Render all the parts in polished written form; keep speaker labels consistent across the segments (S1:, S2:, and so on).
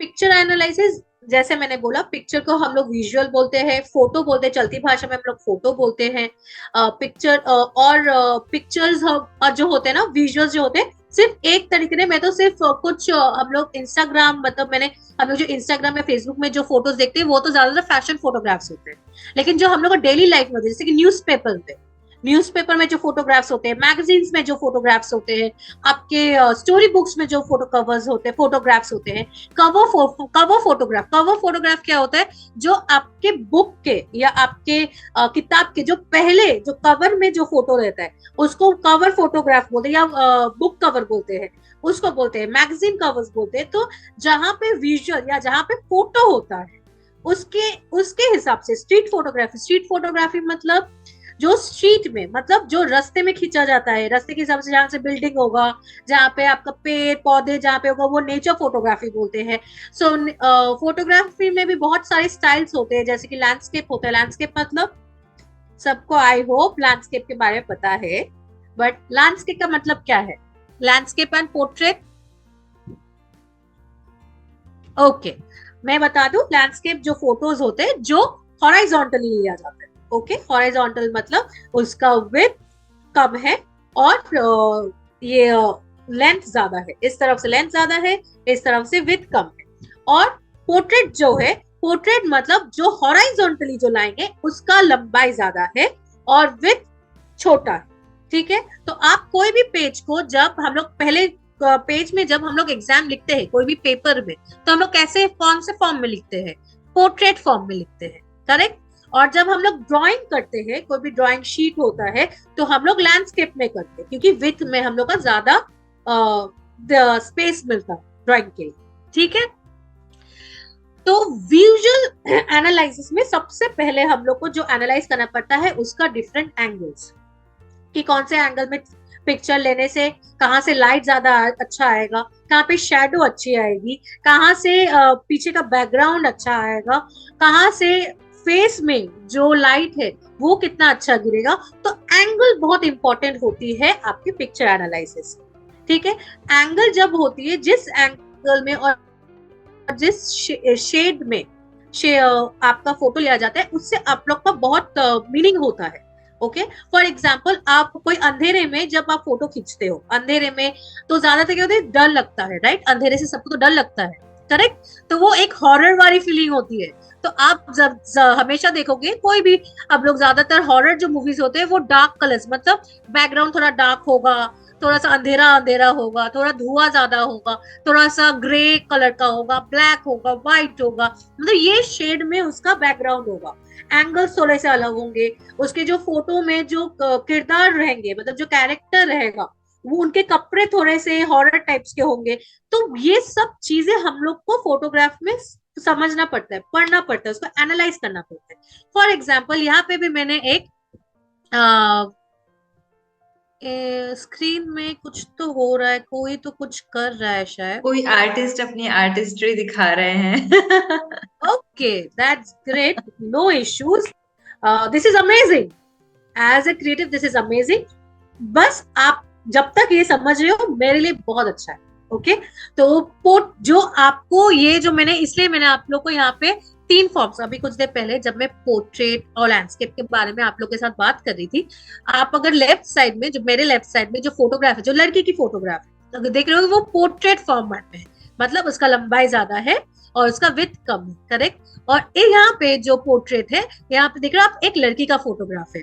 S1: Picture analysis, जैसे मैंने बोला, पिक्चर को हम लोग विजुअल बोलते हैं, फोटो बोलते हैं, चलती भाषा में हम लोग फोटो बोलते हैं। पिक्चर और पिक्चर्स जो होते हैं ना, विजुअल्स जो होते हैं, सिर्फ एक तरीके से, मैं तो सिर्फ कुछ हम लोग इंस्टाग्राम, मतलब मैंने, हम लोग जो इंस्टाग्राम या फेसबुक में जो फोटोज देखते हैं वो तो ज्यादातर फैशन फोटोग्राफ्स होते हैं। लेकिन जो हम लोग डेली लाइफ में, जैसे कि न्यूज़पेपर में जो फोटोग्राफ्स होते हैं, मैगजीन्स में जो फोटोग्राफ्स होते हैं, आपके स्टोरी बुक्स में जो फोटो कवर्स होते हैं, फोटोग्राफ्स होते हैं, कवर फोटोग्राफ क्या होता है? जो आपके बुक के या आपके किताब के जो पहले जो कवर में जो फोटो रहता है उसको कवर फोटोग्राफ बोलते हैं, या बुक कवर बोलते हैं, उसको बोलते हैं मैगजीन कवर्स बोलते हैं। तो जहां पे विजुअल या जहां पे फोटो होता है उसके उसके हिसाब से स्ट्रीट फोटोग्राफी मतलब जो स्ट्रीट में, मतलब जो रास्ते में खींचा जाता है, रास्ते के हिसाब से, जहां से बिल्डिंग होगा, जहां पे आपका पेड़ पौधे जहां पे होगा, वो नेचर फोटोग्राफी बोलते हैं। सो फोटोग्राफी में भी बहुत सारे स्टाइल्स होते हैं, जैसे कि लैंडस्केप होता है। लैंडस्केप मतलब सबको, आई होप लैंडस्केप के बारे में पता है, बट लैंडस्केप का मतलब क्या है? Landscape and portrait. ओके, मैं बता दूं, लैंडस्केप जो फोटोज होते हैं जो हॉराइजॉन्टली लिया जाता है। ओके, हॉराइजॉन्टल मतलब उसका विड्थ कम है और ये लेंथ ज्यादा है, इस तरफ से लेंथ ज्यादा है, इस तरफ से विड्थ कम है। और पोर्ट्रेट जो है, पोर्ट्रेट मतलब जो हॉराइजॉन्टली जो लाएंगे उसका लंबाई ज्यादा है और विड्थ छोटा है। ठीक है, तो आप कोई भी पेज को, जब हम लोग पहले पेज में जब हम लोग एग्जाम लिखते हैं कोई भी पेपर में, तो हम लोग कैसे, कौन से फॉर्म में लिखते हैं? पोर्ट्रेट फॉर्म में लिखते हैं, करेक्ट। और जब हम लोग ड्राइंग करते हैं, कोई भी ड्राइंग शीट होता है, तो हम लोग लैंडस्केप में करते हैं, क्योंकि विथ में हम लोग का ज्यादा स्पेस मिलता है ड्राइंग के लिए। ठीक है, तो विजुअल एनालिसिस में सबसे पहले हम लोग को जो एनालाइज करना पड़ता है उसका डिफरेंट एंगल्स, कि कौन से एंगल में पिक्चर लेने से कहाँ से लाइट ज्यादा अच्छा आएगा, कहाँ पे शेडो अच्छी आएगी, कहाँ से पीछे का बैकग्राउंड अच्छा आएगा, कहाँ से फेस में जो लाइट है वो कितना अच्छा गिरेगा। तो एंगल बहुत इंपॉर्टेंट होती है आपके पिक्चर एनालिसिस। ठीक है, एंगल जब होती है, जिस एंगल में और जिस शेड में आपका फोटो लिया जाता है, उससे आप लोग का बहुत मीनिंग होता है। ओके, फॉर एग्जाम्पल, आप कोई अंधेरे में जब आप फोटो खींचते हो, अंधेरे में तो ज्यादातर क्या होता है, डर लगता है, राइट? अंधेरे से सबको तो डर लगता है, करेक्ट। तो वो एक हॉरर वाली फीलिंग होती है। तो आप जब हमेशा देखोगे कोई भी, अब लोग ज्यादातर हॉरर जो मूवीज होते हैं वो डार्क कलर्स, मतलब बैकग्राउंड थोड़ा डार्क होगा, थोड़ा सा अंधेरा अंधेरा होगा, थोड़ा धुआं ज्यादा होगा, थोड़ा सा ग्रे कलर का होगा, ब्लैक होगा, व्हाइट होगा, मतलब ये शेड में उसका बैकग्राउंड होगा। एंगल्स थोड़े से अलग होंगे, उसके जो फोटो में जो किरदार रहेंगे, मतलब जो कैरेक्टर रहेगा, वो उनके कपड़े थोड़े से हॉरर टाइप्स के होंगे। तो ये सब चीजें हम लोग को फोटोग्राफ में समझना पड़ता है, पढ़ना पड़ता है, उसको एनालाइज करना पड़ता है। फॉर एग्जाम्पल, यहाँ पे भी मैंने एक स्क्रीन में कुछ तो हो रहा है, कोई तो कुछ कर रहा है शायद।
S2: कोई आर्टिस्ट अपनी आर्टिस्ट्री दिखा रहे हैं।
S1: Okay, that's great, no issues, this is amazing, as a creative this is amazing. बस आप जब तक ये समझ रहे हो मेरे लिए बहुत अच्छा है। ओके, तो जो आपको ये जो मैंने, इसलिए मैंने आप लोग को यहाँ पे तीन फॉर्म्स, अभी कुछ देर पहले जब मैं पोर्ट्रेट और लैंडस्केप के बारे में आप लोग के साथ बात कर रही थी, आप अगर लेफ्ट साइड में, जो मेरे लेफ्ट साइड में जो फोटोग्राफ है, जो लड़की की फोटोग्राफ है, अगर देख रहे हो वो पोर्ट्रेट फॉर्मेट में है, मतलब उसका लंबाई ज्यादा है और उसका विड्थ कम है, करेक्ट। और यहाँ पे जो पोर्ट्रेट है, यहाँ पे देख रहे हो आप, एक लड़की का फोटोग्राफ है,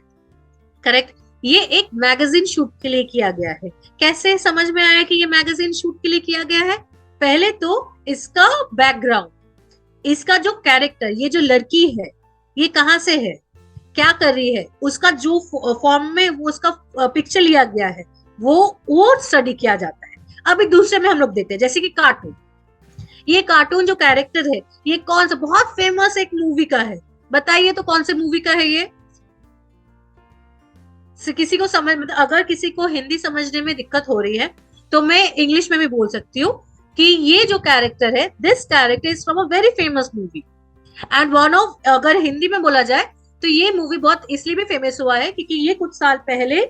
S1: करेक्ट। ये एक मैगजीन शूट के लिए किया गया है। कैसे समझ में आया कि ये मैगजीन शूट के लिए किया गया है? पहले तो इसका बैकग्राउंड, इसका जो कैरेक्टर, ये जो लड़की है, ये कहाँ से है, क्या कर रही है, उसका जो फॉर्म में वो उसका पिक्चर लिया गया है, वो स्टडी किया जाता है। अभी दूसरे में हम लोग देखते हैं, जैसे कि कार्टून, ये कार्टून जो कैरेक्टर है, ये कौन सा बहुत फेमस एक मूवी का है, बताइए तो कौन से मूवी का है ये? किसी को समझ, मतलब अगर किसी को हिंदी समझने में दिक्कत हो रही है तो मैं इंग्लिश में भी बोल सकती हूँ कि ये जो कैरेक्टर है, this character is from a very famous movie and one of, अगर हिंदी में बोला जाए तो ये मूवी बहुत इसलिए भी फेमस हुआ है क्योंकि ये कुछ साल पहले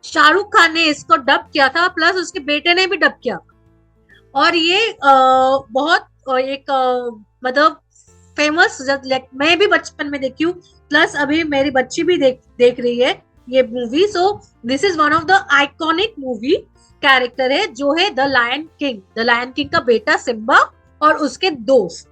S1: शाहरुख खान ने इसको डब किया था, प्लस उसके बेटे ने भी डब किया था। और ये बहुत एक मतलब फेमस, मैं भी बचपन में देखी हूँ, प्लस अभी मेरी बच्ची भी देख रही है ये movie. So this is one of the iconic movie. Character है जो है the lion king, the lion king का बेटा सिम्बा और उसके दोस्त।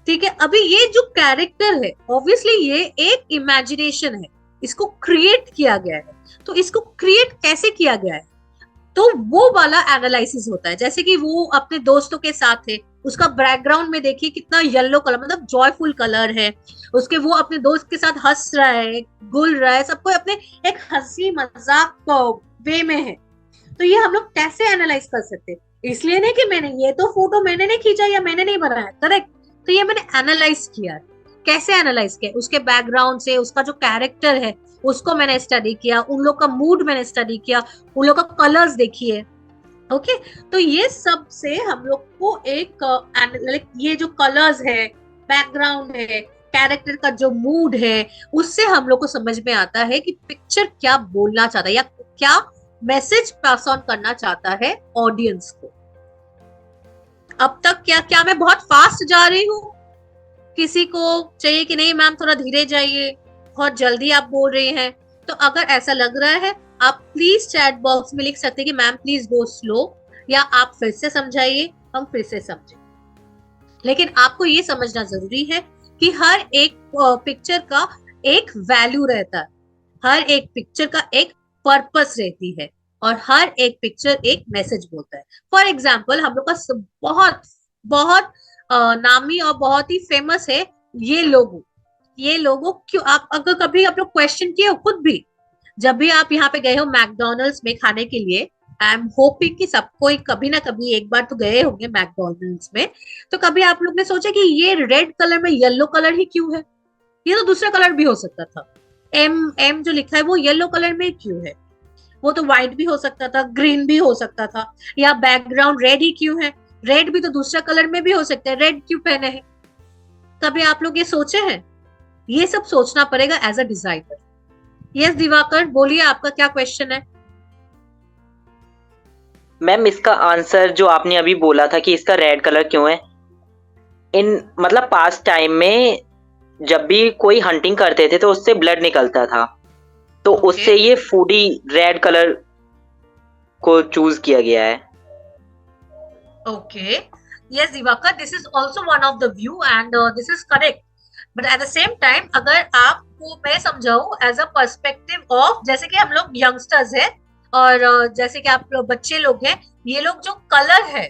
S1: ठीक है, अभी ये जो कैरेक्टर है ऑब्वियसली ये एक इमेजिनेशन है, इसको क्रिएट किया गया है। तो इसको क्रिएट कैसे किया गया है, तो वो वाला एनालिसिस होता है। जैसे कि वो अपने दोस्तों के साथ है, उसका बैकग्राउंड में देखिए कितना येलो कलर, मतलब जॉयफुल कलर है उसके, वो अपने दोस्त के साथ हंस रहा है, घुल रहा है, सबको अपने एक हंसी मजाक वे में है। तो ये हम लोग कैसे एनालाइज कर सकते हैं, इसलिए नहीं कि मैंने ये तो फोटो मैंने नहीं खींचा या मैंने नहीं बनाया, करेक्ट, तो ये मैंने एनालाइज किया। कैसे एनालाइज किया, उसके बैकग्राउंड से, उसका जो कैरेक्टर है उसको मैंने स्टडी किया, उन लोग का मूड मैंने स्टडी किया, उन लोग का कलर्स देखिए। ओके, तो ये सब से हम लोग को एक ये जो कलर्स है, बैकग्राउंड है, कैरेक्टर का जो मूड है, उससे हम लोग को समझ में आता है कि पिक्चर क्या बोलना चाहता है या क्या मैसेज पास ऑन करना चाहता है ऑडियंस को। अब तक क्या क्या मैं बहुत फास्ट जा रही हूँ? किसी को चाहिए कि नहीं मैम थोड़ा धीरे जाइए, बहुत जल्दी आप बोल रहे हैं? तो अगर ऐसा लग रहा है आप प्लीज चैट बॉक्स में लिख सकते हैं कि मैम प्लीज गो स्लो, या आप फिर से समझाइए, हम फिर से समझें। लेकिन आपको ये समझना जरूरी है कि हर एक पिक्चर का एक वैल्यू रहता है, हर एक पिक्चर का एक पर्पस रहती है, और हर एक पिक्चर एक मैसेज बोलता है। फॉर एग्जाम्पल हम लोग का बहुत बहुत नामी और बहुत ही फेमस है ये लोगो। ये लोगो क्यों, आप अगर कभी आप लोग क्वेश्चन किए हो खुद भी, जब भी आप यहाँ पे गए हो मैकडोनल्ड्स में खाने के लिए, आई एम होपिंग कि सबको कभी ना कभी एक बार तो गए होंगे मैकडोनल्ड्स में, तो कभी आप लोग ने सोचा कि ये रेड कलर में येलो कलर ही क्यों है? ये तो दूसरा कलर भी हो सकता था। एम एम जो लिखा है वो येलो कलर में क्यों है? वो तो व्हाइट भी हो सकता था, ग्रीन भी हो सकता था, या बैकग्राउंड रेड ही क्यों है? रेड भी तो दूसरा कलर में भी हो सकता है, रेड क्यों पहने हैं? कभी आप लोग ये सोचे हैं? ये सब सोचना पड़ेगा as a designer. Yes Diwakar, बोलिए आपका क्या क्वेश्चन है?
S3: मैम इसका आंसर जो आपने अभी बोला था कि इसका रेड कलर क्यों है, इन मतलब पास्ट टाइम में जब भी कोई हंटिंग करते थे तो उससे ब्लड निकलता था, तो उससे ये फूडी रेड कलर को चूज किया गया है।
S1: Okay, yes Diwakar, this is also one of the view and this is correct. But at the same time अगर आपको मैं समझाऊं एज अ पर्सपेक्टिव ऑफ, जैसे कि हम लोग यंगस्टर्स हैं और जैसे कि आप लोग बच्चे लोग हैं, ये लोग जो कलर है,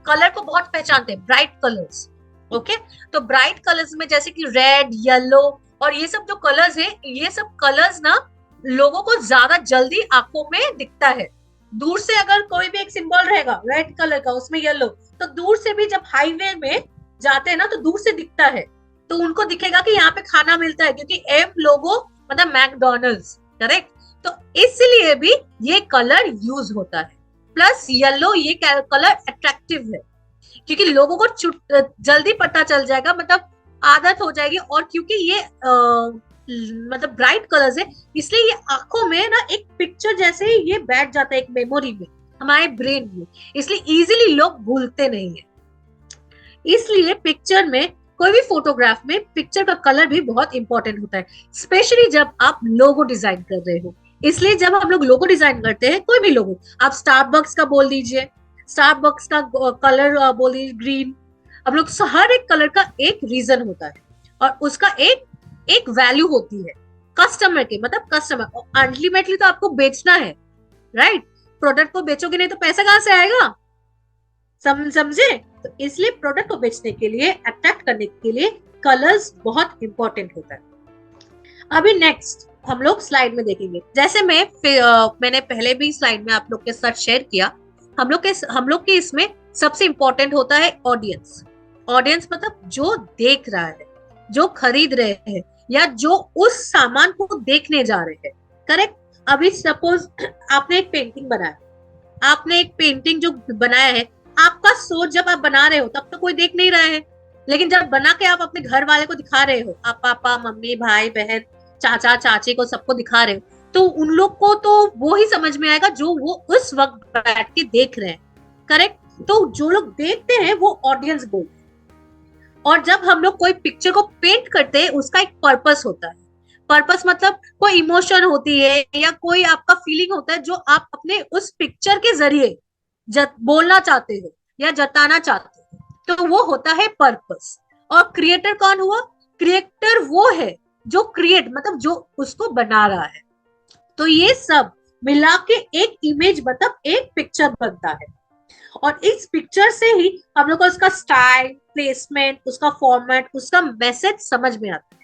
S1: कलर को बहुत पहचानते हैं, ब्राइट कलर्स। ओके, तो ब्राइट कलर्स में जैसे कि रेड, येलो और ये सब जो कलर्स है, ये सब कलर्स ना लोगों को ज्यादा जल्दी आंखों में दिखता है। दूर से अगर कोई भी एक सिंबल रहेगा रेड कलर का, उसमें येलो, तो दूर से भी जब हाईवे में जाते हैं ना तो दूर से दिखता है, तो उनको दिखेगा कि यहाँ पे खाना मिलता है, क्योंकि एम लोगो मतलब मैकडोनल्ड्स, करेक्ट। तो इसलिए भी ये कलर यूज होता है। प्लस येलो, ये कलर अट्रैक्टिव है क्योंकि लोगों को जल्दी पता चल जाएगा, मतलब आदत हो जाएगी, और क्योंकि ये मतलब ब्राइट कलर्स है, इसलिए ये आंखों में ना एक पिक्चर जैसे ही ये बैठ जाता है एक मेमोरी में, हमारे ब्रेन में, इसलिए इजीली लोग भूलते नहीं है। इसलिए पिक्चर में, कोई भी फोटोग्राफ में पिक्चर का कलर भी बहुत इंपॉर्टेंट होता है, स्पेशली जब आप लोगो डिजाइन कर रहे हो। इसलिए जब हम लोग लोगो डिजाइन करते हैं, कोई भी लोगो, आप स्टारबक्स का बोल दीजिए, स्टारबक्स का कलर बोल दीजिए ग्रीन, हम लोग हर एक कलर का एक रीजन होता है और उसका एक एक वैल्यू होती है कस्टमर के, मतलब कस्टमर अल्टीमेटली तो आपको बेचना है, राइट? प्रोडक्ट को बेचोगे नहीं तो पैसा कहां से आएगा, समझे? तो इसलिए प्रोडक्ट को बेचने के लिए, अट्रैक्ट करने के लिए कलर्स बहुत इंपॉर्टेंट होता है। अभी नेक्स्ट हम लोग स्लाइड में देखेंगे, जैसे मैंने पहले भी स्लाइड में आप लोग के साथ शेयर किया, हम लोग के इसमें सबसे इंपॉर्टेंट होता है ऑडियंस। ऑडियंस मतलब जो देख रहा है, जो खरीद रहे हैं, या जो उस सामान को देखने जा रहे हैं, करेक्ट? अभी सपोज आपने एक पेंटिंग बनाया, आपने एक पेंटिंग जो बनाया है, आपका सोच जब आप बना रहे हो तब तो कोई देख नहीं रहा है, लेकिन जब बना के आप अपने घर वाले को दिखा रहे हो, आप पापा मम्मी भाई बहन चाचा चाची को सबको दिखा रहे हो, तो उन लोग को तो वो ही समझ में आएगा जो वो उस वक्त बैठ के देख रहे हैं, करेक्ट? तो जो लोग देखते हैं वो ऑडियंस बोलते हैं, और जब हम लोग कोई पिक्चर को पेंट करते हैं उसका एक पर्पस होता है। पर्पस मतलब कोई इमोशन होती है या कोई आपका फीलिंग होता है जो आप अपने उस पिक्चर के जरिए बोलना चाहते हो या जताना चाहते हो, तो वो होता है पर्पस। और क्रिएटर कौन हुआ? क्रिएटर वो है जो क्रिएट मतलब जो उसको बना रहा है। तो ये सब मिला के एक इमेज मतलब एक पिक्चर बनता है, और इस पिक्चर से ही हम लोग को उसका स्टाइल, प्लेसमेंट, उसका फॉर्मेट, उसका मैसेज समझ में आता है।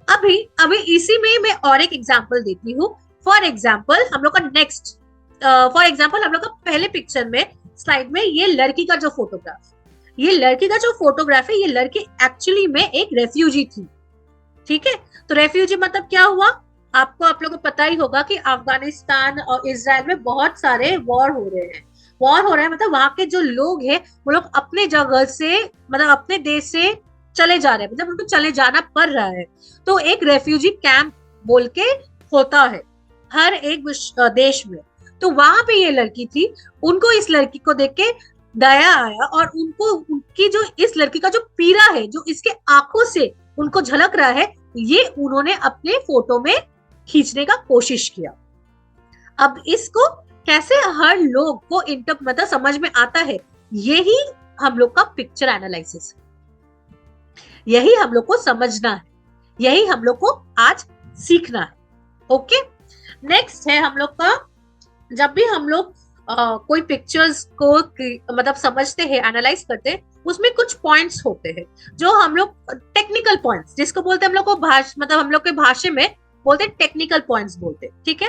S1: अभी अभी इसी में मैं और एक एग्जांपल देती हूँ। फॉर एग्जांपल हम लोग का नेक्स्ट हम लोग का पहले पिक्चर में स्लाइड में ये लड़की का जो फोटोग्राफ, ये लड़की एक्चुअली में एक रेफ्यूजी थी। ठीक है, तो रेफ्यूजी मतलब क्या हुआ? आप लोगों को पता ही होगा कि अफगानिस्तान और इजराइल में बहुत सारे वॉर हो रहे हैं मतलब वहां के जो लोग हैं वो लोग अपने जगह से मतलब अपने देश से चले जा रहे हैं, मतलब उनको चले जाना पड़ रहा है। तो एक रेफ्यूजी कैंप बोल के होता है हर एक देश में। तो वहां पे ये लड़की थी, उनको इस लड़की को देख के दया आया और उनको उनकी जो इस लड़की का जो पीड़ा है जो इसके आंखों से उनको झलक रहा है, ये उन्होंने अपने फोटो में खींचने का कोशिश किया। अब इसको कैसे हर लोग को मतलब समझ में आता है, यही हम लोग का पिक्चर एनालिसिस है, यही हम लोग को समझना है, यही हम लोग को आज सीखना है। ओके, नेक्स्ट है हम लोग का, जब भी हम लोग कोई पिक्चर्स को मतलब समझते हैं, एनालाइज करते हैं, उसमें कुछ पॉइंट्स होते हैं जो हम लोग टेक्निकल पॉइंट्स जिसको बोलते हैं हम लोग को मतलब हम लोग के भाषा में बोलते हैं टेक्निकल पॉइंट्स बोलते हैं। ठीक है,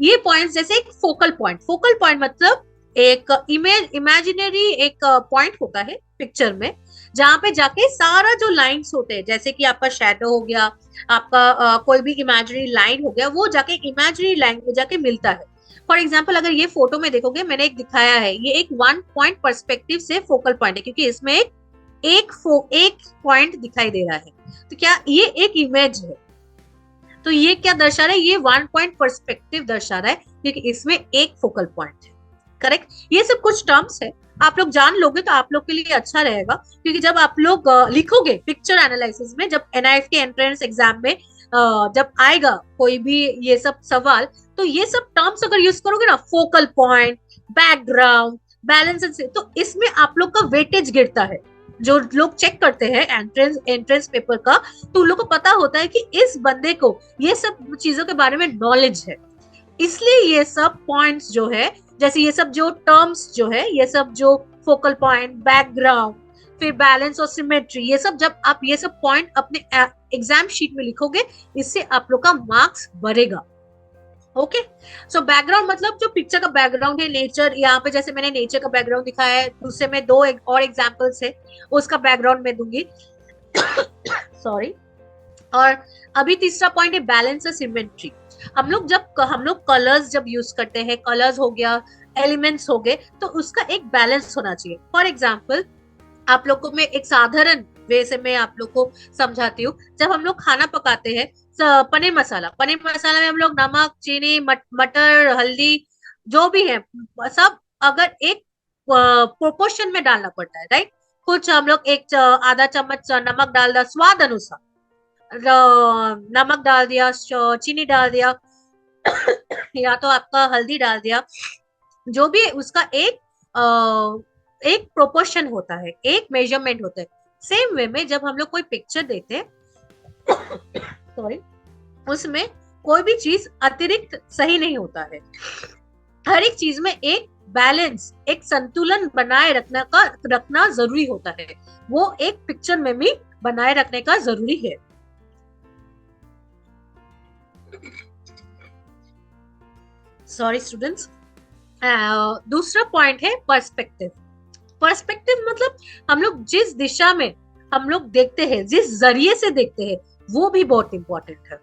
S1: ये पॉइंट्स जैसे एक फोकल पॉइंट मतलब एक इमेजिनरी एक पॉइंट होता है पिक्चर में, जहां पे जाके सारा जो लाइंस होते हैं, जैसे कि आपका शेडो हो गया, आपका कोई भी इमेजिनरी लाइन हो गया, वो जाके इमेजिनरी लाइन में जाके मिलता है। फॉर एग्जाम्पल अगर ये फोटो में देखोगे, मैंने एक दिखाया है, ये एक 1 पॉइंट पर्सपेक्टिव से फोकल पॉइंट है, क्योंकि इसमें एक पॉइंट दिखाई दे रहा है। तो क्या ये एक इमेज है? तो ये क्या दर्शा रहा है? ये 1 पॉइंट पर्सपेक्टिव दर्शा रहा है, क्योंकि इसमें एक फोकल पॉइंट है। करेक्ट, ये सब कुछ टर्म्स है, आप लोग जान लोगे तो आप लोग के लिए अच्छा रहेगा, क्योंकि जब आप लोग लिखोगे पिक्चर एनालिसिस में, जब NIFT एंट्रेंस एग्जाम में जब आएगा कोई भी ये सब सवाल, तो ये सब टर्म्स अगर यूज करोगे ना, फोकल पॉइंट, बैकग्राउंड, बैलेंस, तो इसमें आप लोग का वेटेज गिरता है। जो लोग चेक करते हैं एंट्रेंस पेपर का, तो उन लोग को पता होता है कि इस बंदे को ये सब चीजों के बारे में नॉलेज है, इसलिए ये सब पॉइंट्स जो है, जैसे ये सब जो टर्म्स जो है, ये सब जो फोकल पॉइंट, बैकग्राउंड, फिर बैलेंस और सिमेट्री, ये सब जब आप ये सब पॉइंट अपने एग्जाम शीट में लिखोगे, इससे आप लोग का मार्क्स बढ़ेगा। ओके, सो बैकग्राउंड मतलब जो पिक्चर का बैकग्राउंड है, नेचर, यहाँ पे जैसे मैंने नेचर का बैकग्राउंड दिखाया है, दूसरे में 2 और एग्जांपल्स है, उसका बैकग्राउंड में दूंगी सॉरी। और अभी तीसरा पॉइंट है बैलेंस और सिमेट्री। हम लोग कलर्स जब यूज करते हैं, कलर्स हो गया, एलिमेंट्स हो गए, तो उसका एक बैलेंस होना चाहिए। फॉर एग्जाम्पल आप लोग को मैं एक साधारण वे से मैं आप लोग को समझाती हूँ। जब हम लोग खाना पकाते हैं, पनीर मसाला में हम लोग नमक, चीनी, मटर, हल्दी जो भी है सब अगर एक प्रोपोर्शन में डालना पड़ता है, राइट। कुछ हम लोग एक आधा चम्मच नमक डाल दिया स्वाद अनुसार, नमक डाल दिया, चीनी डाल दिया या तो आपका हल्दी डाल दिया, जो भी उसका एक प्रोपोर्शन होता है, एक मेजरमेंट होता है। सेम वे में जब हम लोग कोई पिक्चर देते हैं सॉरी, उसमें कोई भी चीज अतिरिक्त सही नहीं होता है। हर एक चीज में एक बैलेंस, एक संतुलन बनाए रखना जरूरी होता है, वो एक पिक्चर में भी बनाए रखने का जरूरी है। Sorry students. दूसरा पॉइंट है पर्सपेक्टिव। पर्सपेक्टिव मतलब हम लोग जिस दिशा में हम लोग देखते हैं, जिस जरिए से देखते हैं, वो भी बहुत इंपॉर्टेंट है।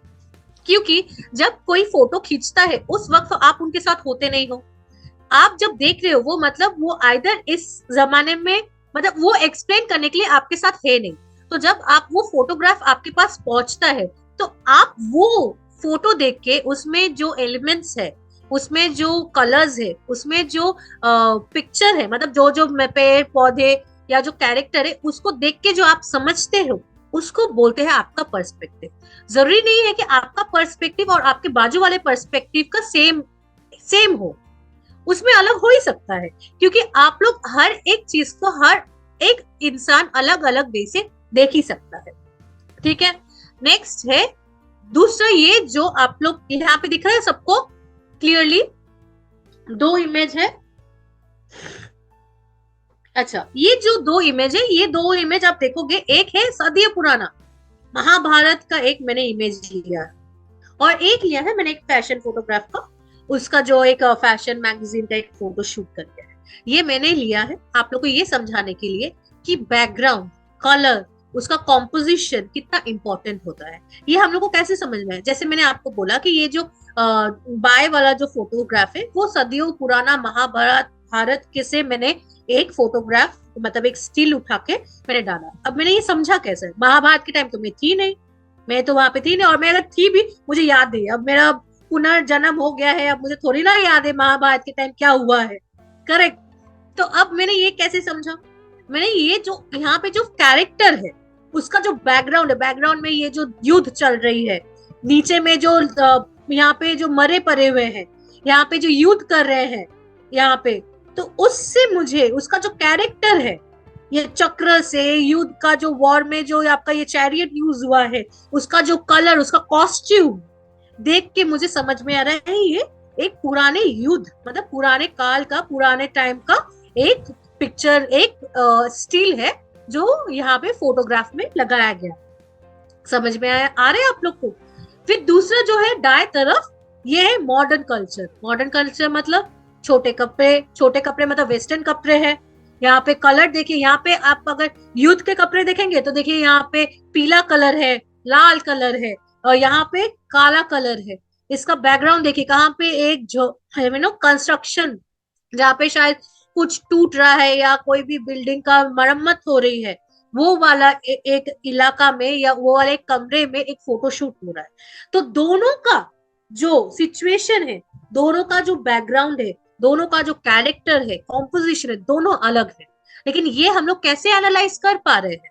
S1: क्योंकि जब कोई फोटो खींचता है उस वक्त आप उनके साथ होते नहीं हो, आप जब देख रहे हो वो मतलब वो आइदर इस जमाने में मतलब वो एक्सप्लेन करने के लिए आपके साथ है नहीं, तो जब आप वो फोटोग्राफ आपके पास पहुंचता है तो आप वो फोटो देख के उसमें जो एलिमेंट्स है, उसमें जो कलर्स है, उसमें जो पिक्चर है, मतलब जो जो पेड़ पौधे या जो कैरेक्टर है उसको देख के जो आप समझते हो उसको बोलते हैं आपका पर्सपेक्टिव। जरूरी नहीं है कि आपका पर्सपेक्टिव और आपके बाजू वाले पर्सपेक्टिव का सेम सेम हो, उसमें अलग हो ही सकता है, क्योंकि आप लोग हर एक चीज को, हर एक इंसान अलग अलग वे से देख ही सकता है। ठीक है, नेक्स्ट है दूसरा, ये जो आप लोग यहाँ पे दिख रहा है सबको क्लियरली, दो इमेज है। अच्छा, ये जो दो इमेज है, ये दो इमेज आप देखोगे, एक है सदियों पुराना महाभारत का एक मैंने इमेज लिया है, और एक लिया है मैंने एक फैशन फोटोग्राफ का, उसका जो एक फैशन मैगजीन का एक फोटो शूट करके है। ये मैंने लिया है आप लोग को ये समझाने के लिए कि बैकग्राउंड, कलर, उसका कॉम्पोजिशन कितना इंपॉर्टेंट होता है। ये हम लोग को कैसे समझ में है, जैसे मैंने आपको बोला कि ये जो बाय वाला जो फोटोग्राफ है वो सदियों पुराना महाभारत भारत के से मैंने एक फोटोग्राफ, मतलब एक स्टिल उठा के मैंने डाला। अब मैंने ये समझा कैसे, महाभारत के टाइम तो मैं थी नहीं, मैं तो वहां पे थी नहीं, और मैं अगर थी भी मुझे याद नहीं, अब मेरा पुनर्जन्म हो गया है, अब मुझे थोड़ी ना याद है महाभारत के टाइम क्या हुआ है, करेक्ट। तो अब मैंने ये कैसे समझा, मैंने ये जो यहाँ पे जो कैरेक्टर है उसका जो बैकग्राउंड है, बैकग्राउंड में ये जो युद्ध चल रही है, नीचे में जो यहाँ पे जो मरे पड़े हुए हैं, यहाँ पे जो युद्ध कर रहे हैं यहाँ पे, तो उससे मुझे उसका जो कैरेक्टर है, ये चक्र से युद्ध का जो वॉर में जो आपका ये चैरियट यूज हुआ है, उसका जो कलर, उसका कॉस्ट्यूम देख के मुझे समझ में आ रहा है ये एक पुराने युद्ध, मतलब पुराने काल का, पुराने टाइम का एक पिक्चर, एक स्टिल है जो यहाँ पे फोटोग्राफ में लगाया गया। समझ में आ रहे हैं आप लोग को। फिर दूसरा जो है दाएं तरफ, ये है मॉडर्न कल्चर। मॉडर्न कल्चर मतलब छोटे कपड़े, छोटे कपड़े मतलब वेस्टर्न कपड़े हैं। यहाँ पे कलर देखिए, यहाँ पे आप अगर युद्ध के कपड़े देखेंगे तो देखिए यहाँ पे पीला कलर है, लाल कलर है, और यहाँ पे काला कलर है। इसका बैकग्राउंड देखिए, कहाँ पे एक जो कंस्ट्रक्शन, जहाँ पे शायद कुछ टूट रहा है या कोई भी बिल्डिंग का मरम्मत हो रही है, वो वाला एक इलाका में या वो वाले कमरे में एक फोटोशूट हो रहा है। तो दोनों का जो सिचुएशन है, दोनों का जो बैकग्राउंड है, दोनों का जो कैरेक्टर है, कॉम्पोजिशन है, दोनों अलग है। लेकिन ये हम लोग कैसे एनालाइज कर पा रहे हैं,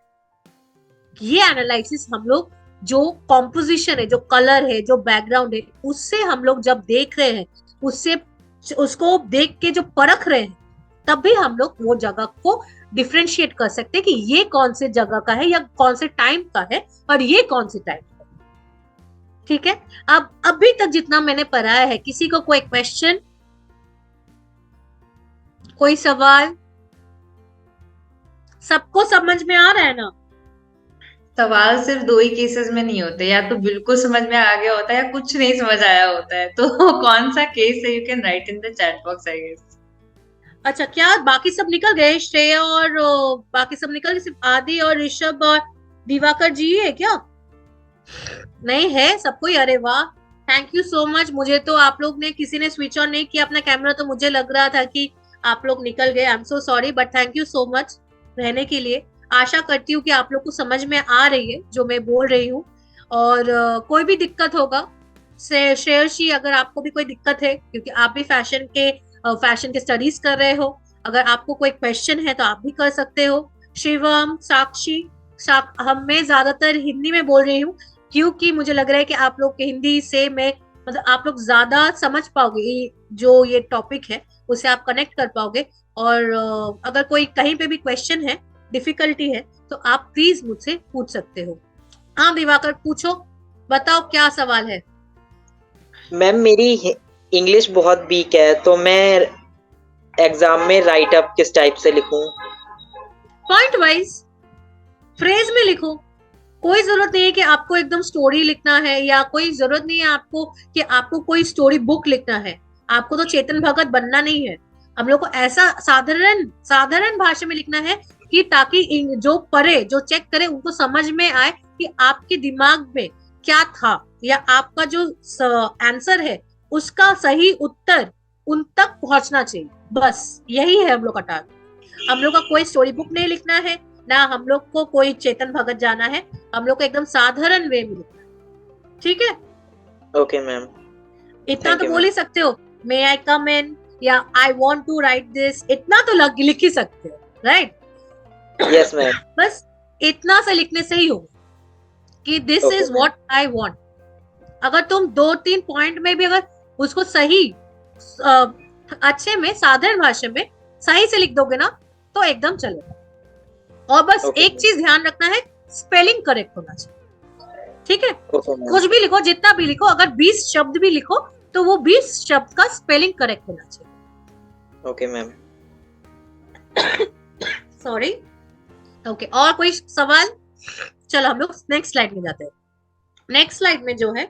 S1: ये एनालिसिस हम लोग जो कॉम्पोजिशन है, जो कलर है, जो बैकग्राउंड है, उससे हम लोग जब देख रहे हैं, उससे उसको देख के जो परख रहे हैं, तब भी हम लोग वो जगह को डिफरेंशिएट कर सकते हैं कि ये कौन से जगह का है या कौन से टाइम का है और ये कौन से टाइम का है। ठीक है, अब अभी तक जितना मैंने पढ़ाया है, किसी को कोई क्वेश्चन, कोई सवाल? सबको समझ में आ रहा है ना?
S2: सवाल सिर्फ दो ही केसेस में नहीं होते, या तो बिल्कुल समझ में आ गया होता है या कुछ नहीं समझ आया होता है। तो कौन सा केस है, you can write in the chat box I guess.
S1: अच्छा, क्या बाकी सब निकल गए? श्रेया और बाकी सब निकल गए, सिर्फ आदि और ऋषभ और दिवाकर जी है क्या? नहीं है सबको ही? अरे वाह, थैंक यू सो मच। मुझे तो आप लोग ने, किसी ने स्विच ऑन नहीं किया अपना कैमरा, तो मुझे लग रहा था कि आप लोग निकल गए। आई am so sorry, but thank you so much रहने के लिए। आशा करती हूँ कि आप लोग को समझ में आ रही है जो मैं बोल रही हूँ, और कोई भी दिक्कत होगा श्रेयशी, अगर आपको भी कोई दिक्कत है, क्योंकि आप भी फैशन के स्टडीज कर रहे हो, अगर आपको कोई क्वेश्चन है तो आप भी कर सकते हो। शिवम, साक्षी, मैं ज्यादातर हिंदी में बोल रही हूँ क्योंकि मुझे लग रहा है कि आप लोग के हिंदी से मैं, मतलब आप लोग ज्यादा समझ पाओगे, जो ये टॉपिक है उसे आप कनेक्ट कर पाओगे। और अगर कोई कहीं पे भी क्वेश्चन है, डिफिकल्टी है, तो आप प्लीज मुझसे पूछ सकते हो। हाँ दिवाकर, पूछो, बताओ क्या सवाल है।
S3: मैम मेरी इंग्लिश बहुत वीक है, तो मैं एग्जाम में राइट अप किस टाइप से लिखूं?
S1: पॉइंट वाइज, फ्रेज में लिखो। कोई जरूरत नहीं है कि आपको एकदम स्टोरी लिखना है, या कोई जरूरत नहीं है आपको कि आपको कोई स्टोरी बुक लिखना है। आपको तो चेतन भगत बनना नहीं है। हम लोग को ऐसा साधारण भाषा में लिखना है कि ताकि जो पढ़े, जो चेक करे, उनको समझ में आए कि आपके दिमाग में क्या था, या आपका जो आंसर है उसका सही उत्तर उन तक पहुंचना चाहिए। बस यही है हम लोग का टारगेट। हम लोग का कोई स्टोरी बुक नहीं लिखना है, ना हम लोग को कोई चेतन भगत जाना है। हम लोग को एकदम साधारण वे में लिखना है। ठीक है?
S3: ओके मैम,
S1: इतना तो बोल ही सकते हो, मे आई कम इन, या I want to write this, इतना तो लिख ही सकते हो, राइट?
S3: Yes ma'am.
S1: बस इतना से लिखने से ही होगा कि this
S3: Okay,
S1: is what I want. अगर तुम 2-3 पॉइंट में भी अगर उसको सही अच्छे में साधारण भाषा में सही से लिख दोगे ना तो एकदम चलेगा। और बस
S3: Okay,
S1: एक चीज ध्यान रखना है, स्पेलिंग करेक्ट होना चाहिए, ठीक है?
S3: Okay, ma'am.
S1: कुछ भी लिखो, जितना भी लिखो, अगर 20 शब्द भी लिखो तो वो 20 शब्द का स्पेलिंग करेक्ट होना चाहिए।
S3: Okay ma'am.
S1: सॉरी। ओके, और कोई सवाल? चलो हम लोग नेक्स्ट स्लाइड में जाते हैं। नेक्स्ट स्लाइड में जो है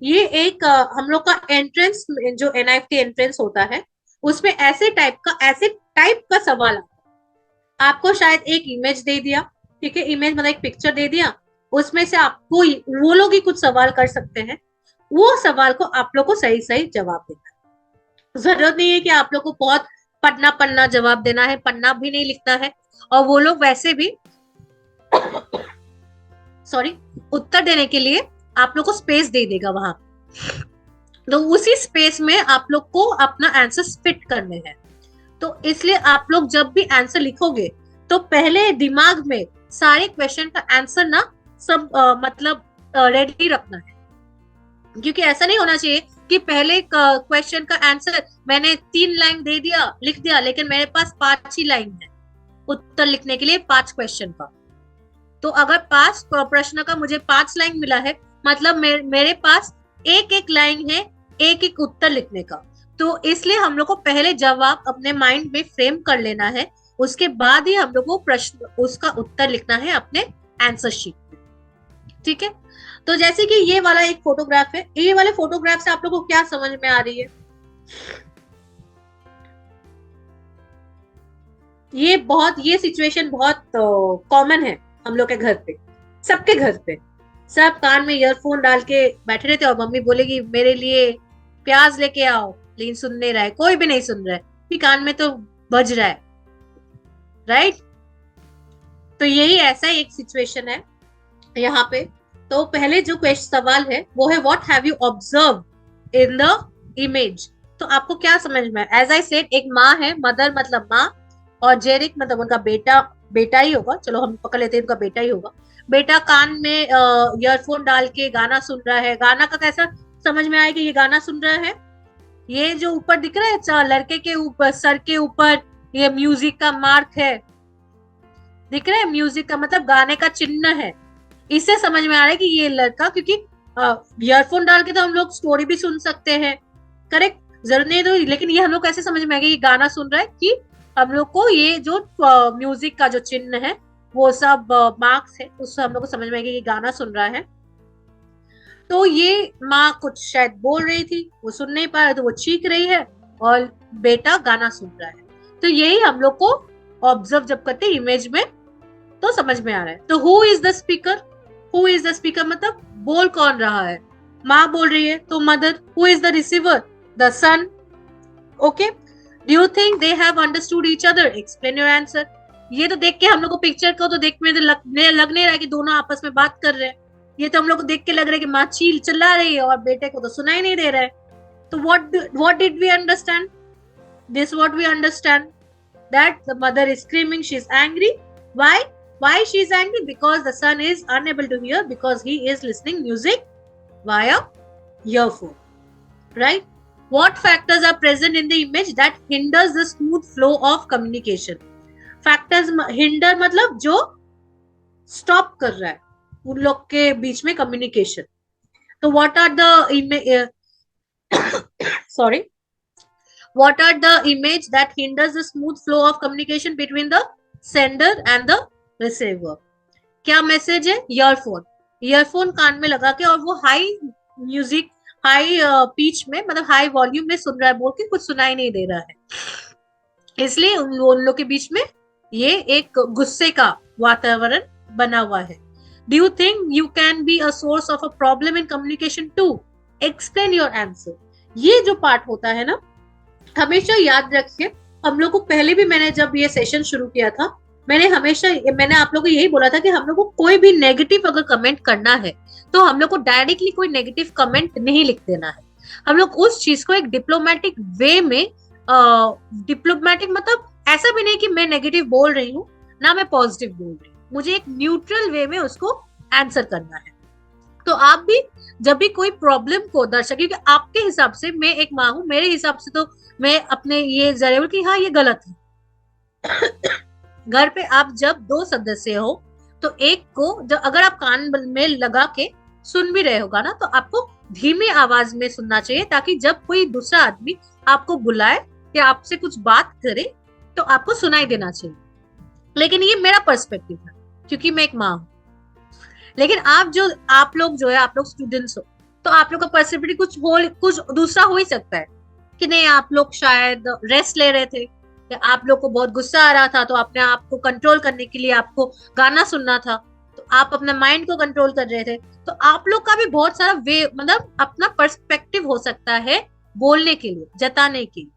S1: ये एक हम लोग का एंट्रेंस, जो एनआईएफटी एंट्रेंस होता है उसमें ऐसे टाइप का सवाल आता है। आपको शायद एक इमेज दे दिया, ठीक है, इमेज मतलब एक पिक्चर दे दिया, उसमें से आपको वो लोग ही कुछ सवाल कर सकते हैं। वो सवाल को आप लोग को सही सही जवाब देना है। जरूरत नहीं है कि आप लोग को बहुत पन्ना जवाब देना है, पन्ना भी नहीं लिखना है। और वो लोग वैसे भी सॉरी उत्तर देने के लिए आप लोग को स्पेस दे देगा वहां, तो उसी स्पेस में आप लोग को अपना आंसर फिट करने हैं। तो इसलिए आप लोग जब भी आंसर लिखोगे तो पहले दिमाग में सारे क्वेश्चन का आंसर ना सब मतलब रेडी रखना है, क्योंकि ऐसा नहीं होना चाहिए कि पहले क्वेश्चन का आंसर मैंने 3 लाइन दे दिया, लिख दिया, लेकिन मेरे पास 5 ही लाइन है उत्तर लिखने के लिए 5 क्वेश्चन का। तो अगर 5 प्रश्न का मुझे 5 लाइन मिला है, मतलब मेरे पास एक लाइन है एक उत्तर लिखने का। तो इसलिए हम लोग को पहले जवाब अपने माइंड में फ्रेम कर लेना है, उसके बाद ही हम लोग को प्रश्न उसका उत्तर लिखना है अपने आंसर शीट में, ठीक है? तो जैसे कि ये वाला एक फोटोग्राफ है, ये वाले फोटोग्राफ से आप लोग को क्या समझ में आ रही है? ये सिचुएशन बहुत कॉमन है हम लोग के घर पे, सबके घर पे। सब कान में ईयरफोन डाल के बैठे रहते और मम्मी बोलेगी मेरे लिए प्याज लेके आओ, लेकिन सुन नहीं रहा है, कोई भी नहीं सुन रहा है, भी कान में तो बज रहा है, राइट? तो यही ऐसा एक सिचुएशन है यहाँ पे। तो पहले जो क्वेश्चन सवाल है वो है what have you observe in the image. तो आपको क्या समझ में? एज आई सेड, एक माँ है, मदर मतलब माँ, और जेरिक मतलब उनका बेटा ही होगा, चलो हम पकड़ लेते हैं उनका बेटा ही होगा। बेटा कान में ईयरफोन डाल के गाना सुन रहा है। गाना का कैसा समझ में आया कि ये गाना सुन रहा है? ये जो ऊपर दिख रहा है लड़के के ऊपर, सर के ऊपर, ये म्यूजिक का मार्क है, दिख रहा है? म्यूजिक का मतलब गाने का चिन्ह है। इससे समझ में आ रहा है कि ये लड़का, क्योंकि ईयरफोन डाल के तो हम लोग स्टोरी भी सुन सकते हैं, करेक्ट? जरूर नहीं तो, लेकिन ये हम लोग कैसे समझ में आ गया ये गाना सुन रहा है? कि हम लोग को ये जो म्यूजिक का जो चिन्ह है वो सब मार्क्स है, उससे हम लोग को समझ में आ गया ये गाना सुन रहा है। तो ये माँ कुछ शायद बोल रही थी, वो सुन नहीं पा रहा तो वो चीख रही है, और बेटा गाना सुन रहा है। तो यही हम लोग को ऑब्जर्व जब करते इमेज में तो समझ में आ रहा है। तो who is the speaker? Who is the speaker मतलब बोल कौन रहा है? माँ बोल रही है तो mother. Who is the receiver? The son. Okay, do you think they have understood each other? Explain your answer. ये तो देख के हम लोग को पिक्चर को तो देख में लग नहीं रहा है कि दोनों आपस में बात कर रहे हैं। ये तो हम लोग को देख के लग रहा है कि माँ चिल्ला रही है और बेटे को तो सुनाई नहीं दे रहा है। तो what did we understand? This what we understand, that the mother is screaming, she is angry. Why she is angry? Because the son is unable to hear, because he is listening music via earphone, right? What factors are present in the image that hinders the smooth flow of communication? Factors hinder मतलब जो stop कर रहा है उन लोग के बीच में communication. तो what are the what are the image that hinders the smooth flow of communication between the sender and the receiver? क्या मैसेज है? ईयरफोन कान में लगा के, और वो हाई म्यूजिक, हाई पिच में, मतलब हाई वॉल्यूम में सुन रहा है, बोल के कुछ सुनाई नहीं दे रहा है। इसलिए उन लोग के बीच में ये एक गुस्से का वातावरण बना हुआ है। Do you think you can be a source of a problem in communication too? Explain your answer. ये जो पार्ट होता है ना, हमेशा याद रखिए। हम लोग को पहले भी, मैंने जब ये सेशन शुरू किया था, मैंने आप लोगों को यही बोला था कि हम लोग को कोई भी नेगेटिव अगर कमेंट करना है तो हम लोग को डायरेक्टली कोई नेगेटिव कमेंट नहीं लिख देना है। हम लोग उस चीज को एक डिप्लोमेटिक वे में, डिप्लोमेटिक मतलब ऐसा भी नहीं कि मैं नेगेटिव बोल रही हूँ, ना मैं पॉजिटिव बोल रही हूँ, मुझे एक न्यूट्रल वे में उसको आंसर करना है। तो आप भी जब भी कोई प्रॉब्लम को दर्शा, क्योंकि आपके हिसाब से मैं एक माँ हूं, मेरे हिसाब से तो मैं अपने ये जरूर कि हाँ ये गलत है। घर पे आप जब 2 सदस्य हो तो एक को जब अगर आप कान में लगा के सुन भी रहे होगा ना, तो आपको धीमी आवाज में सुनना चाहिए, ताकि जब कोई दूसरा आदमी आपको बुलाए या आपसे कुछ बात करे तो आपको सुनाई देना चाहिए। लेकिन ये मेरा पर्सपेक्टिव है क्योंकि मैं एक माँ हूँ। लेकिन आप लोग जो है, आप लोग स्टूडेंट्स हो, तो आप लोग का पर्सपेक्टिव कुछ दूसरा हो ही सकता है कि नहीं, आप लोग शायद रेस्ट ले रहे थे या आप लोग को बहुत गुस्सा आ रहा था, तो अपने आप को कंट्रोल करने के लिए आपको गाना सुनना था, तो आप अपने माइंड को कंट्रोल कर रहे थे। तो आप लोग का भी बहुत सारा वे, मतलब अपना पर्सपेक्टिव हो सकता है बोलने के लिए, जताने के लिए,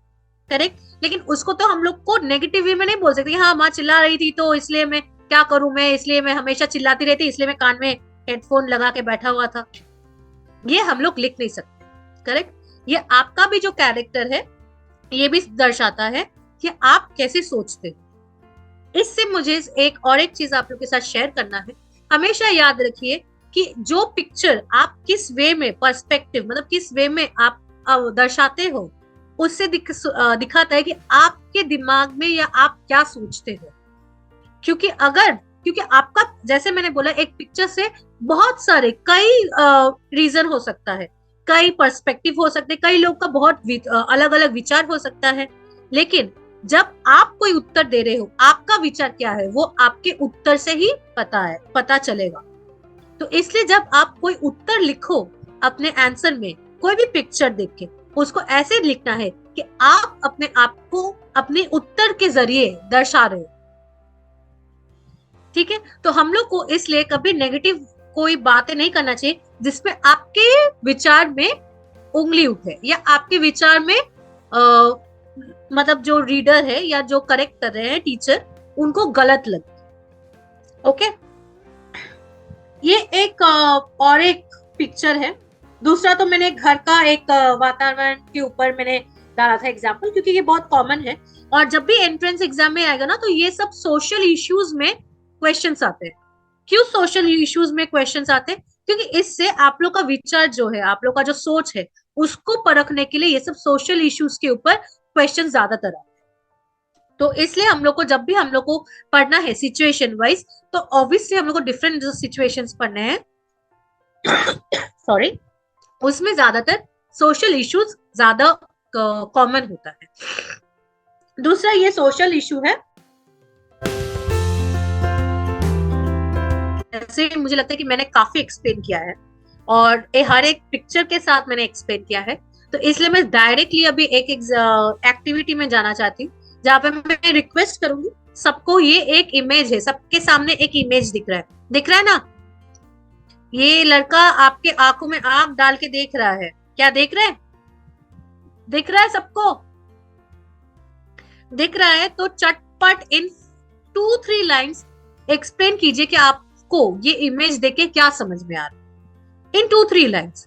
S1: करेक्ट। लेकिन उसको तो हम लोग को नेगेटिव वे में नहीं बोल सकते, हाँ माँ चिल्ला रही थी तो इसलिए मैं क्या करूं, मैं इसलिए मैं हमेशा चिल्लाती रहती, इसलिए मैं कान में हेडफोन लगा के बैठा हुआ था। ये हम लोग लिख नहीं सकते, करेक्ट। ये आपका भी जो कैरेक्टर है ये भी दर्शाता है कि आप कैसे सोचते हो। इससे मुझे एक चीज आप लोग के साथ शेयर करना है। हमेशा याद रखिए कि जो पिक्चर आप किस वे में, पर्सपेक्टिव मतलब किस वे में आप दर्शाते हो, उससे दिखाता है कि आपके दिमाग में या आप क्या सोचते हो। क्योंकि आपका, जैसे मैंने बोला, एक पिक्चर से बहुत सारे कई रीजन हो सकता है, कई पर्सपेक्टिव हो सकते हैं, कई लोग का बहुत अलग अलग विचार हो सकता है। लेकिन जब आप कोई उत्तर दे रहे हो, आपका विचार क्या है वो आपके उत्तर से ही पता चलेगा। तो इसलिए जब आप कोई उत्तर लिखो अपने आंसर में, कोई भी पिक्चर देख के उसको ऐसे लिखना है कि आप अपने आप को अपने उत्तर के जरिए दर्शा रहे हो, ठीक है। तो हम लोग को इसलिए कभी नेगेटिव कोई बातें नहीं करना चाहिए जिसमें आपके विचार में उंगली उठे या आपके विचार में मतलब जो रीडर है या जो करेक्ट कर रहे हैं टीचर, उनको गलत लगे। ओके, ये एक और एक पिक्चर है। दूसरा तो मैंने घर का एक वातावरण के ऊपर मैंने डाला था एग्जाम्पल, क्योंकि ये बहुत कॉमन है और जब भी एंट्रेंस एग्जाम में आएगा ना, तो ये सब सोशल इश्यूज में क्वेश्चंस आते हैं। क्यों सोशल इश्यूज में क्वेश्चंस आते हैं? क्योंकि इससे आप लोग का विचार जो है, आप लोग का जो सोच है, उसको परखने के लिए ये सब सोशल इश्यूज के ऊपर क्वेश्चन ज्यादातर आते हैं। तो इसलिए हम लोग को जब भी हम लोग को पढ़ना है सिचुएशन वाइज, तो ऑब्वियसली हम लोग को डिफरेंट जो सिचुएशंस पढ़ने हैं सॉरी, उसमें ज्यादातर सोशल इश्यूज ज्यादा कॉमन होता है। दूसरा ये सोशल इशू है, ऐसे मुझे लगता है कि मैंने काफी एक्सप्लेन किया है और हर एक पिक्चर के साथ मैंने एक्सप्लेन किया है। तो इसलिए मैं डायरेक्टली अभी एक एक्टिविटी में जाना चाहती हूँ, जहाँ पे मैं रिक्वेस्ट करूंगी सबको, ये एक इमेज है, सबके सामने एक इमेज दिख रहा है ना? ये लड़का आपके आंखों में आंख डाल के देख रहा है, क्या देख रहे हैं? दिख रहा है सबको? दिख रहा है तो चटपट इन 2-3 लाइंस एक्सप्लेन कीजिए कि आपको ये इमेज देख के क्या समझ में आ रहा है, इन 2-3 लाइंस।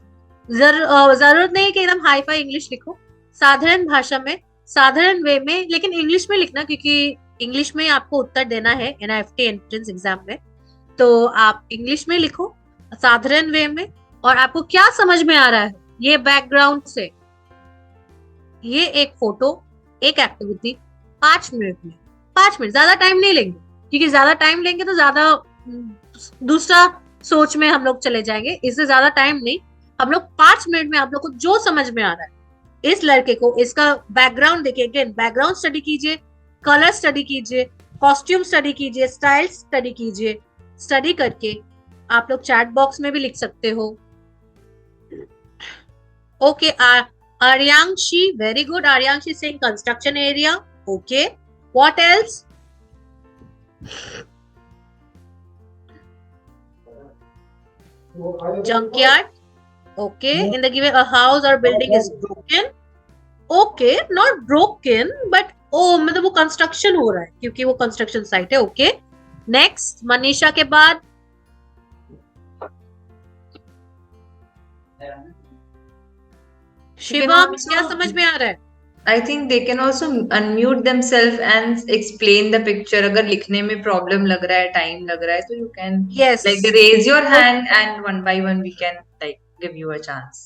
S1: जरूरत नहीं है कि एकदम हाई फाई इंग्लिश लिखो, साधारण भाषा में, साधारण वे में, लेकिन इंग्लिश में लिखना, क्योंकि इंग्लिश में आपको उत्तर देना है एनआईएफटी एंट्रेंस एग्जाम में। तो आप इंग्लिश में लिखो साधारण वे में, और आपको क्या समझ में आ रहा है ये बैकग्राउंड से, ये एक फोटो, एक एक्टिविटी 5 मिनट में, 5 मिनट, ज्यादा टाइम नहीं लेंगे, क्योंकि ज्यादा टाइम लेंगे तो ज्यादा दूसरा सोच में हम लोग चले जाएंगे। इससे ज्यादा टाइम नहीं, हम लोग 5 मिनट में आप लोग को जो समझ में आ रहा है इस लड़के को, इसका बैकग्राउंड देखिए, अगेन बैकग्राउंड स्टडी कीजिए, कलर स्टडी कीजिए, कॉस्ट्यूम स्टडी कीजिए, स्टाइल स्टडी कीजिए। स्टडी करके आप लोग चैट बॉक्स में भी लिख सकते हो। Okay, Aaryanshi, very good. Aaryanshi saying construction area, okay. What else? Junkyard, okay. In the given, a house or building is broken, okay, not broken, but मतलब वो कंस्ट्रक्शन हो रहा है क्योंकि वो कंस्ट्रक्शन साइट है, ओके। नेक्स्ट, मनीषा के बाद शिवम, क्या समझ में आ रहा है?
S2: I think they can also unmute themselves and explain the picture. अगर लिखने में problem लग रहा है, time लग रहा है, तो you can
S1: Yes.
S2: like raise your hand and one by one we can like give you a chance.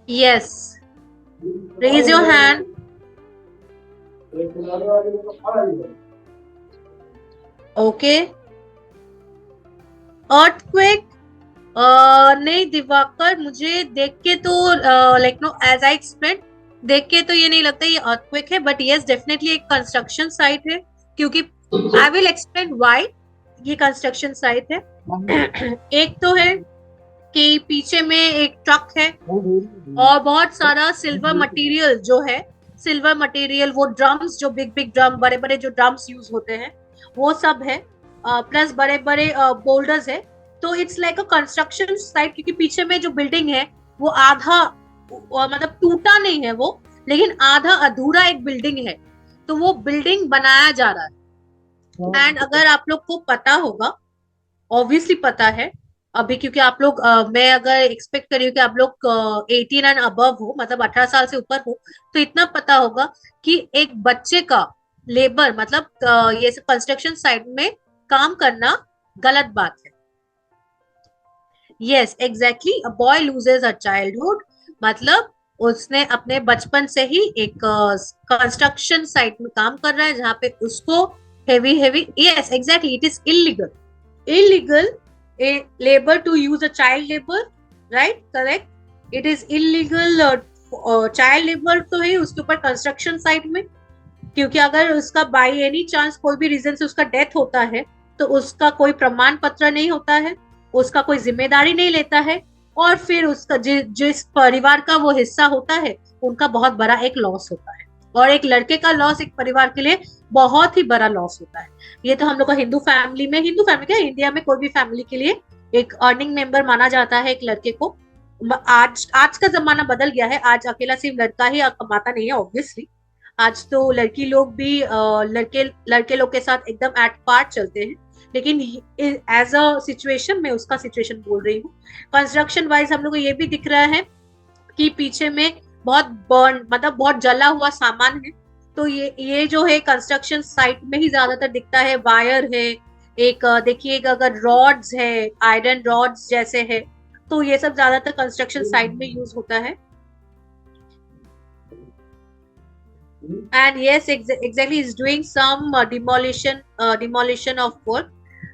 S1: Yes. Raise your hand. Okay. Earthquake. नहीं दिवाकर, मुझे देख के तो like no as I explain, देख के तो ये नहीं लगता ये अर्थक्वेक है, बट यस डेफिनेटली एक कंस्ट्रक्शन साइट है, क्योंकि आई विल एक्सप्लेन व्हाई ये कंस्ट्रक्शन साइट है। एक तो है कि पीछे में एक ट्रक है और बहुत सारा सिल्वर मटेरियल जो है, सिल्वर मटेरियल, वो ड्रम्स जो बिग बिग ड्रम, बड़े बड़े जो ड्रम्स यूज होते हैं वो सब है, प्लस बड़े बड़े बोल्डर्स है। तो it's like a construction site, क्योंकि पीछे में जो बिल्डिंग है वो आधा मतलब टूटा नहीं है वो, लेकिन आधा अधूरा एक बिल्डिंग है, तो वो बिल्डिंग बनाया जा रहा है। एंड अगर आप लोग को पता होगा, ऑब्वियसली पता है अभी, क्योंकि आप लोग मैं अगर एक्सपेक्ट करी हूँ कि आप लोग 18 एंड अबव हो, मतलब 18 साल से ऊपर हो, तो इतना पता होगा कि एक बच्चे का लेबर मतलब ये कंस्ट्रक्शन साइट में काम करना गलत बात है। Yes exactly, a boy loses a childhood, मतलब उसने अपने बचपन से ही एक कंस्ट्रक्शन साइट में काम कर रहा है जहाँ पे उसको heavy, yes exactly, it is illegal a labor to use a child labor, right? Correct, it is illegal child labor तो है उसके ऊपर कंस्ट्रक्शन साइट में, क्योंकि अगर उसका बाय एनी चांस कोई भी रीजन से उसका डेथ होता है तो उसका कोई प्रमाण पत्र नहीं होता है, उसका कोई जिम्मेदारी नहीं लेता है, और फिर उसका जिस परिवार का वो हिस्सा होता है उनका बहुत बड़ा एक लॉस होता है, और एक लड़के का लॉस एक परिवार के लिए बहुत ही बड़ा लॉस होता है। ये तो हम लोग का हिंदू फैमिली क्या इंडिया में कोई भी फैमिली के लिए एक अर्निंग मेंबर माना जाता है एक लड़के को। आज का जमाना बदल गया है, आज अकेला सिर्फ लड़का ही कमाता नहीं है ऑब्वियसली, आज तो लड़की लोग भी लड़के लोग के साथ एकदम एट पार्ट चलते हैं, लेकिन एज अ सिचुएशन मैं उसका सिचुएशन बोल रही हूँ। कंस्ट्रक्शन वाइज हम लोग को ये भी दिख रहा है कि पीछे में बहुत बर्न मतलब बहुत जला हुआ सामान है, तो ये जो है कंस्ट्रक्शन साइट में ही ज्यादातर दिखता है। वायर है, एक देखिएगा अगर रॉड्स है, आयरन रॉड्स जैसे है, तो ये सब ज्यादातर कंस्ट्रक्शन साइट में यूज होता है। and yes exactly is doing some demolition of work,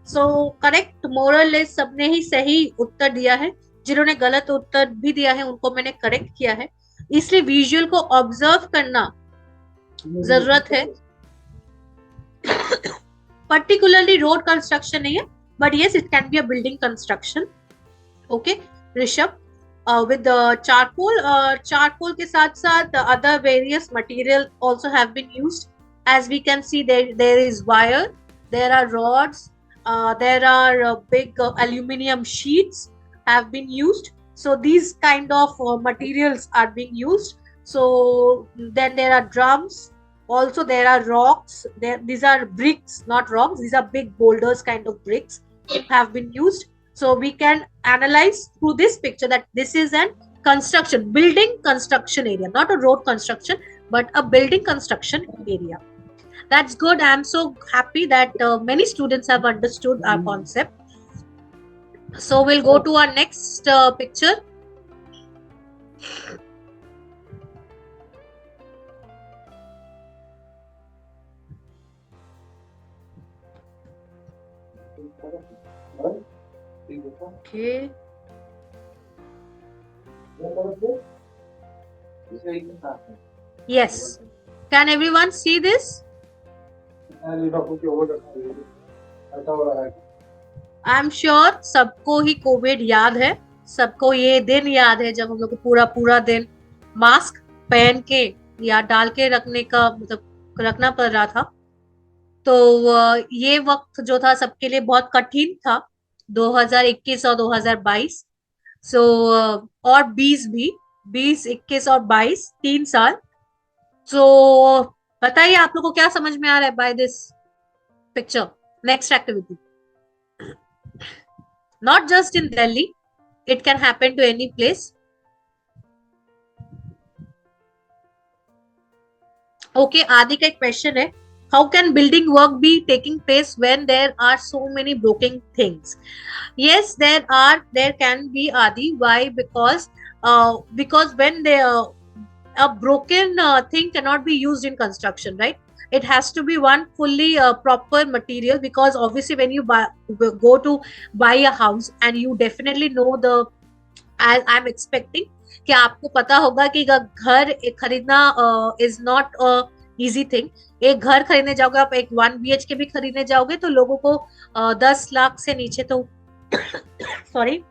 S1: so correct, more or less सबने ही सही उत्तर दिया है, जिन्होंने गलत उत्तर भी दिया है उनको मैंने करेक्ट किया है। इसलिए विजुअल को ऑब्जर्व करना जरूरत है, पर्टिकुलरली रोड कंस्ट्रक्शन नहीं है, but yes it can be a building construction. Okay Rishabh, with the charcoal के साथ साथ other various material also have been used, as we can see there is wire, there are rods, there are big aluminum sheets have been used, so these kind of materials are being used. So then there are drums, also there are rocks, these are bricks, not rocks, these are big boulders kind of bricks have been used. So we can analyze through this picture that this is an building construction area, not a road construction, but a building construction area. That's good. I'm so happy that many students have understood our concept. So we'll go to our next picture. Okay. Yes. Can everyone see this? I'm sure सबको ही Covid याद है, सबको ये दिन याद है जब हम लोग को पूरा दिन मास्क पहन के या डाल के रखने का मतलब रखना पड़ रहा था। तो ये वक्त जो था सबके लिए बहुत कठिन था, 2021 और 2022। सो और 20 भी, 20, 21 और 22, 3 साल। सो बताइए आप लोग को क्या समझ में आ रहा है by this picture. Next activity, not just in Delhi, it can happen to any place. Okay, Aadi का एक क्वेश्चन है, how can building work be taking place when there are so many broken things? Yes, there can be, Adi. Why? Because when a broken thing cannot be used in construction, right? It has to be one fully proper material, because obviously when you go to buy a house, and you definitely know the, as I'm expecting कि आपको पता होगा कि घर खरीदना is not easy thing. एक घर खरीदने जाओगे आप, एक 1 BHK भी खरीदने जाओगे तो लोगों को 10 लाख से नीचे तो सॉरी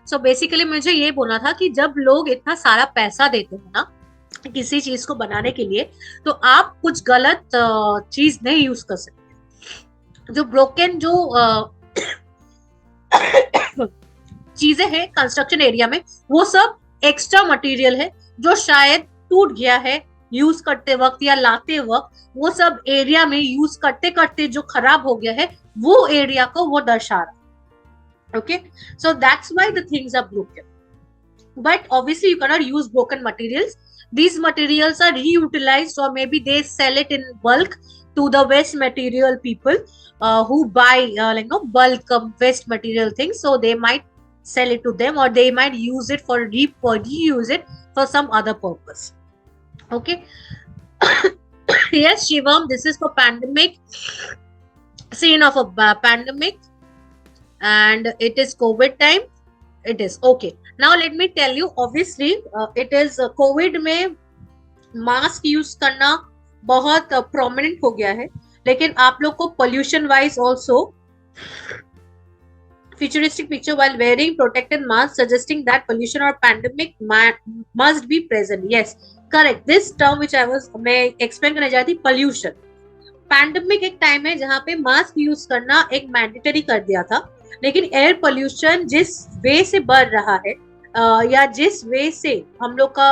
S1: सो बेसिकली मुझे ये बोलना था कि जब लोग इतना सारा पैसा देते हैं ना किसी चीज को बनाने के लिए, तो आप कुछ गलत चीज नहीं यूज कर सकते. जो ब्रोकन जो चीजें हैं कंस्ट्रक्शन एरिया में, वो सब एक्स्ट्रा मटेरियल है जो शायद टूट गया है यूज करते वक्त या लाते वक्त. वो सब एरिया में यूज करते करते जो खराब हो गया है, वो एरिया को वो दर्शा रहा है. Okay, so that's why the things are broken. But obviously you cannot use broken materials. These materials are reutilized, or maybe they sell it in bulk to the waste material people who buy bulk waste material things. So they might sell it to them, or they might use it for reuse it for some other purpose. Okay. Yes, Shivam, this is for pandemic, scene of a pandemic, and it is COVID time. It is okay. Now let me tell you, obviously it is COVID में mask use करना बहुत prominent हो गया है, लेकिन आप लोग को pollution wise also futuristic picture while wearing protected mask suggesting that pollution or pandemic must be present. Yes, correct. This term which मैं explain करने जा रही थी, pollution. पैंडेमिक एक टाइम है जहां पे मास्क यूज करना एक मैंडेटरी कर दिया था, लेकिन एयर पोल्यूशन जिस वे से बढ़ रहा है या जिस वे से हम लोग का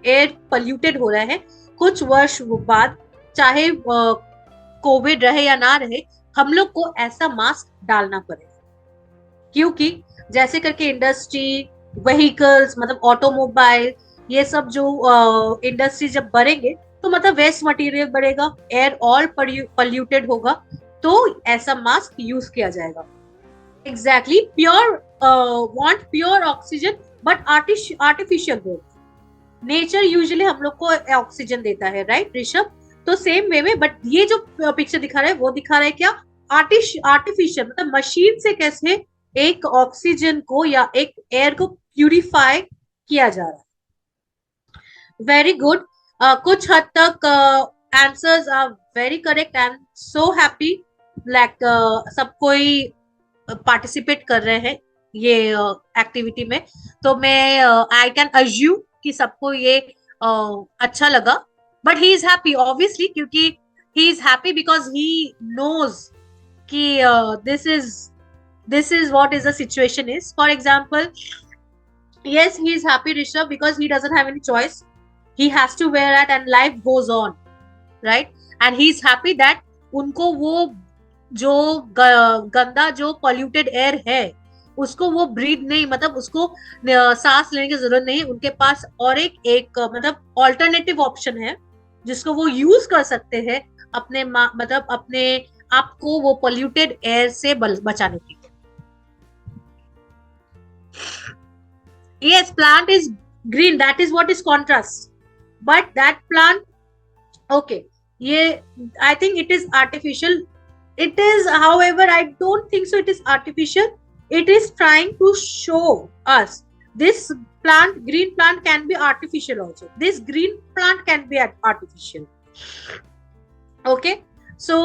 S1: एयर पोल्यूटेड हो रहा है, कुछ वर्ष बाद चाहे कोविड रहे या ना रहे, हम लोग को ऐसा मास्क डालना पड़ेगा. क्योंकि जैसे करके इंडस्ट्री, व्हीकल्स, मतलब ऑटोमोबाइल, ये सब जो इंडस्ट्री जब बढ़ेंगे तो मतलब वेस्ट मटेरियल बढ़ेगा, एयर ऑल पोल्यूटेड होगा, तो ऐसा मास्क यूज किया जाएगा. Exactly. Pure want pure oxygen but artificial growth. Nature usually हम लोग को ऑक्सीजन देता है, राइट ऋषभ? तो सेम वे में, बट ये जो पिक्चर दिखा रहा है वो दिखा रहा है क्या? आर्टिफिशियल, मतलब मशीन से कैसे एक ऑक्सीजन को या एक एयर को प्यूरिफाई किया जा रहा है. Very good. कुछ हद तक answers are very correct. I am so happy like सब कोई पार्टिसिपेट कर रहे हैं ये एक्टिविटी में. तो मैं आई कैन अज्यूम कि सबको ये अच्छा लगा. But he is happy obviously, क्योंकि he is happy because he knows कि this is what is the situation is. For example, yes, he is happy, Rishabh, because he doesn't have any choice. He has to wear it and life goes on, right? And he is happy that उनको वो जो गंदा जो polluted air है उसको वो breathe नहीं, मतलब उसको सांस लेने की जरूरत नहीं. उनके पास और एक मतलब ऑल्टरनेटिव ऑप्शन है जिसको वो यूज कर सकते हैं अपने मतलब अपने आप को वो पोल्यूटेड एयर से बचाने के लिए. Yes, plant is green. That is what is contrast. But that plant, okay, I think it is artificial. It is, however, I don't think so. It is artificial. It is trying to show us this plant, green plant, can be artificial also. This green plant can be artificial. Okay, so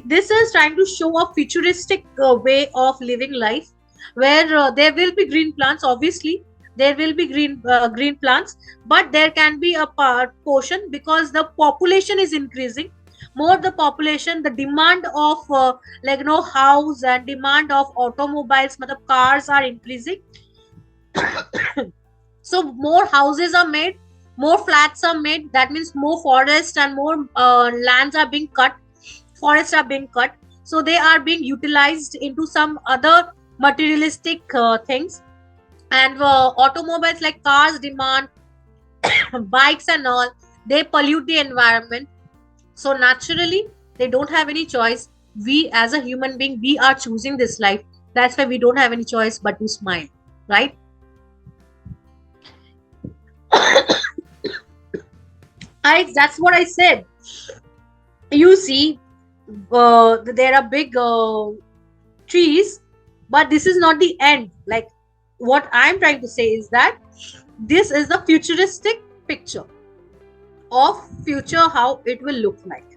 S1: this is trying to show a futuristic way of living life, where there will be green plants. Obviously there will be green plants, but there can be a portion, because the population is increasing. More the population, the demand of house and demand of automobiles, matlab cars are increasing. So more houses are made, more flats are made. That means more forest and more lands are being cut. forests are being cut, so they are being utilized into some other materialistic things, and automobiles like cars demand bikes and all, they pollute the environment. So naturally they don't have any choice. We as a human being, we are choosing this life. That's why we don't have any choice but to smile, right? That's what I said. You see, there are big trees, but this is not the end. Like, what I'm trying to say is that this is the futuristic picture of future, how it will look like.